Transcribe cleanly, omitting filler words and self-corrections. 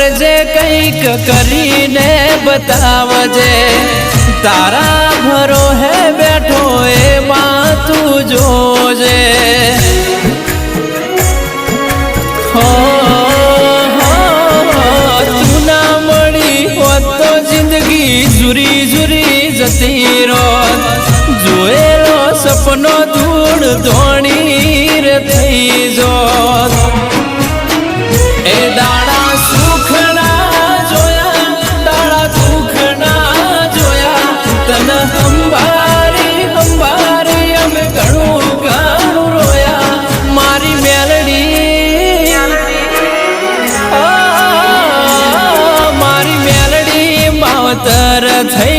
કરજે કંઈક કરીને બતાવજે તારા ભરો હે બેઠો એમાં તું જોજે હો તું ના મળી હોત તો જિંદગી જુરી જુરી જતી રોત જોયેલો સપનો ધૂળ ધોણી રે થઈ જોત એ દાડા સુખના જોયા દાડા દુખના જોયા તને હંભારી હંભારી અમે ઘણું ઘણું રોયા મારી મેલડી મારી મેલડી માવતર થઈ